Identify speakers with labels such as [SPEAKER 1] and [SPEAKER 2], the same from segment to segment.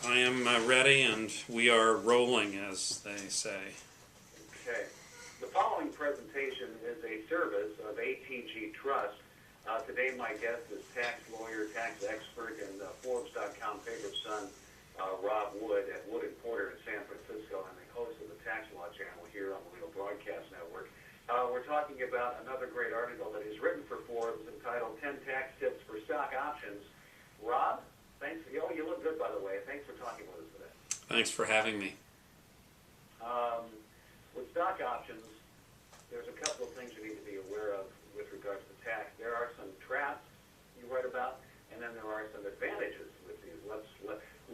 [SPEAKER 1] I am ready, and we are rolling, as they say.
[SPEAKER 2] Okay. The following presentation is a service of ATG Trust. Today my guest is tax lawyer, tax expert, and Forbes.com favorite son, Rob Wood at Wood & Porter in San Francisco, and the host of the Tax Law Channel here on the Legal Broadcast Network. We're talking about another great article that he's written for Forbes entitled 10 Tax Tips for Stock Options. Rob, thanks. You look good, by the way. Thanks for talking with us today.
[SPEAKER 1] Thanks for having me.
[SPEAKER 2] With stock options, there's a couple of things you need to be aware of with regards to tax. There are some traps you write about, and then there are some advantages with these.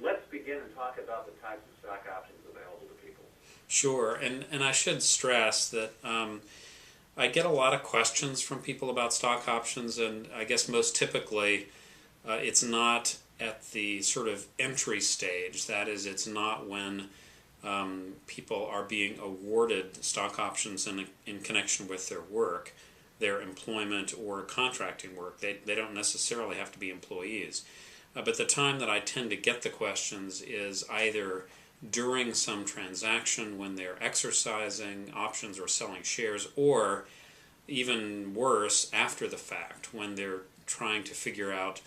[SPEAKER 2] Let's begin and talk about the types of stock options available to people.
[SPEAKER 1] Sure, and I should stress that I get a lot of questions from people about stock options, and I guess most typically it's not at the sort of entry stage. That is, it's not when people are being awarded stock options in connection with their work, their employment or contracting work. They don't necessarily have to be employees. But the time that I tend to get the questions is either during some transaction when they're exercising options or selling shares, or even worse, after the fact, when they're trying to figure out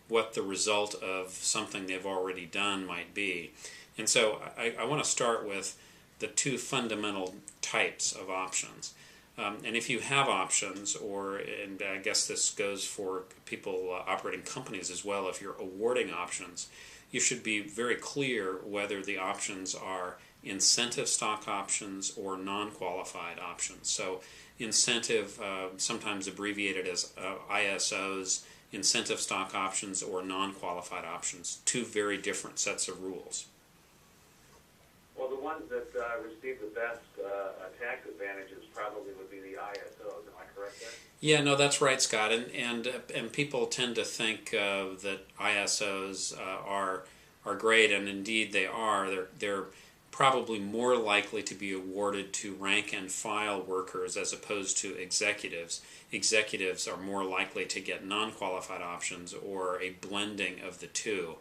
[SPEAKER 1] what the result of something they've already done might be. And so I want to start with the two fundamental types of options. And if you have options, and I guess this goes for people operating companies as well, if you're awarding options, you should be very clear whether the options are incentive stock options or non-qualified options. So incentive, sometimes abbreviated as ISOs, incentive stock options, or non-qualified options, two very different sets of rules.
[SPEAKER 2] Well, the ones that receive the best tax advantages probably would be the ISOs. Am I correct there?
[SPEAKER 1] Yeah, no, that's right, Scott. And people tend to think that ISOs are great, and indeed they are. They're probably more likely to be awarded to rank and file workers as opposed to executives. Executives are more likely to get non-qualified options or a blending of the two.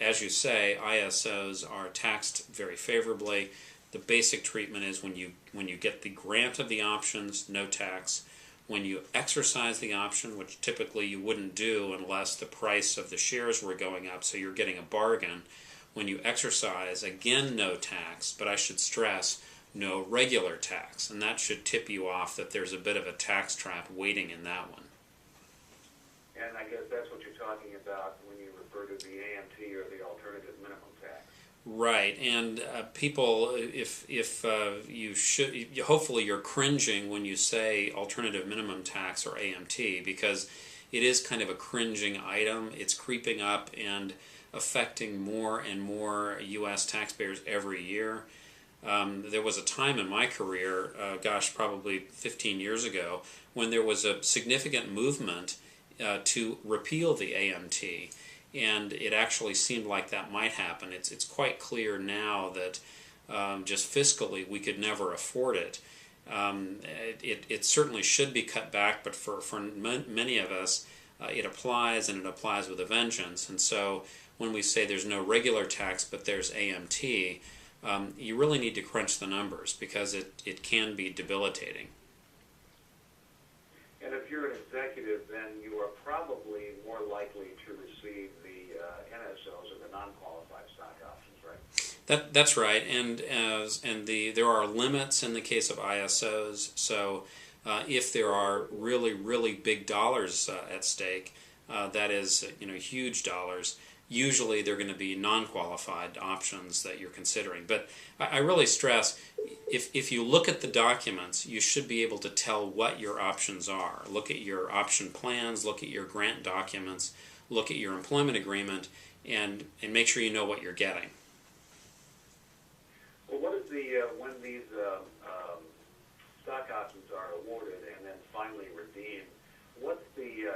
[SPEAKER 1] As you say, ISOs are taxed very favorably. The basic treatment is when you get the grant of the options, no tax. When you exercise the option, which typically you wouldn't do unless the price of the shares were going up, so you're getting a bargain. When you exercise, again, no tax, but I should stress, no regular tax. And that should tip you off that there's a bit of a tax trap waiting in that one.
[SPEAKER 2] And I guess that's what you're talking about when you refer to the AMT or the alternative minimum tax.
[SPEAKER 1] Right, and people, if you should, hopefully you're cringing when you say alternative minimum tax or AMT, because it is kind of a cringing item. It's creeping up and affecting more and more U.S. taxpayers every year. There was a time in my career, probably 15 years ago, when there was a significant movement to repeal the AMT, and it actually seemed like that might happen. It's quite clear now that just fiscally we could never afford it. It certainly should be cut back, but for many of us it applies, and it applies with a vengeance. And so when we say there's no regular tax but there's AMT, you really need to crunch the numbers because it can be debilitating.
[SPEAKER 2] And if you're an executive, then you are probably more likely to receive the NSOs or the non-qualified stock options, right?
[SPEAKER 1] That's right, and there are limits in the case of ISOs. So if there are really big dollars at stake, that is huge dollars, usually they're going to be non-qualified options that you're considering. But I really stress, if you look at the documents, you should be able to tell what your options are. Look at your option plans, look at your grant documents, look at your employment agreement, and make sure you know what you're getting.
[SPEAKER 2] Well, what is when these stock options are awarded and then finally redeemed, what's the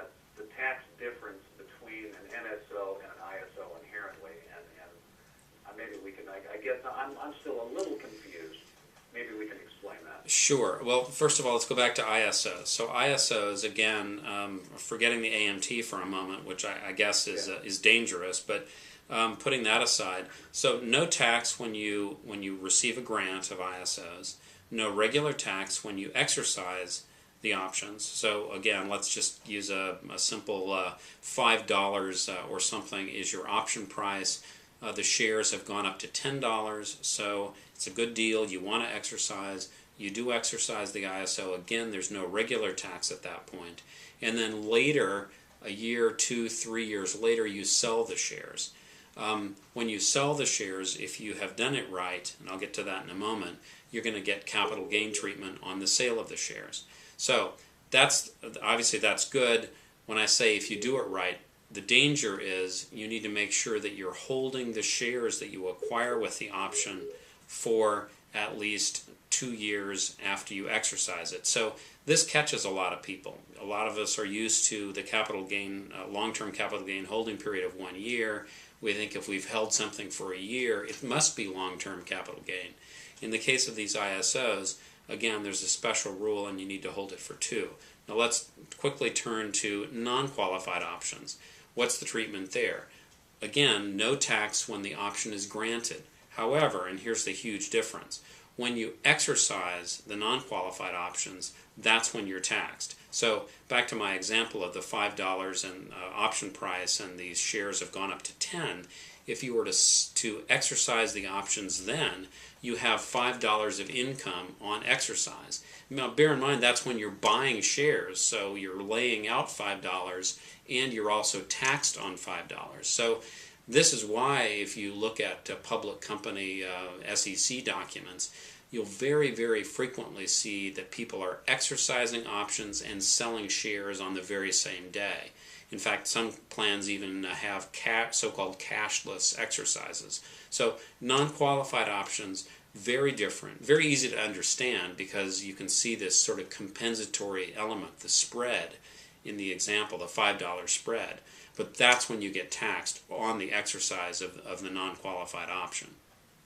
[SPEAKER 2] tax difference between an NSO and an ISO inherently? And maybe we can, I guess I'm still a little confused. Maybe we can explain that.
[SPEAKER 1] Sure. Well, first of all, let's go back to ISOs. So ISOs, again, forgetting the AMT for a moment, which I guess is dangerous, but putting that aside, so no tax when you receive a grant of ISOs, no regular tax when you exercise the options. So again, let's just use a simple $5 or something is your option price. The shares have gone up to $10, so it's a good deal. You want to exercise. You do exercise the ISO. Again, there's no regular tax at that point. And then later, a year, 2, 3 years later, you sell the shares. When you sell the shares, if you have done it right, and I'll get to that in a moment, you're going to get capital gain treatment on the sale of the shares. So obviously that's good. When I say if you do it right, the danger is you need to make sure that you're holding the shares that you acquire with the option for at least 2 years after you exercise it. So this catches a lot of people. A lot of us are used to the capital gain, long-term capital gain holding period of 1 year. We think if we've held something for a year, it must be long-term capital gain. In the case of these ISOs, again, there's a special rule and you need to hold it for 2. Now let's quickly turn to non-qualified options. What's the treatment there? Again, no tax when the option is granted. However, and here's the huge difference, when you exercise the non-qualified options, that's when you're taxed. So back to my example of the $5 and option price and these shares have gone up to 10. If you were to exercise the options then, you have $5 of income on exercise. Now bear in mind that's when you're buying shares, so you're laying out $5 and you're also taxed on $5. So this is why if you look at public company SEC documents, you'll very, very frequently see that people are exercising options and selling shares on the very same day. In fact, some plans even have so-called cashless exercises. So non-qualified options, very different, very easy to understand because you can see this sort of compensatory element, the spread in the example, the $5 spread. But that's when you get taxed on the exercise of the non-qualified option.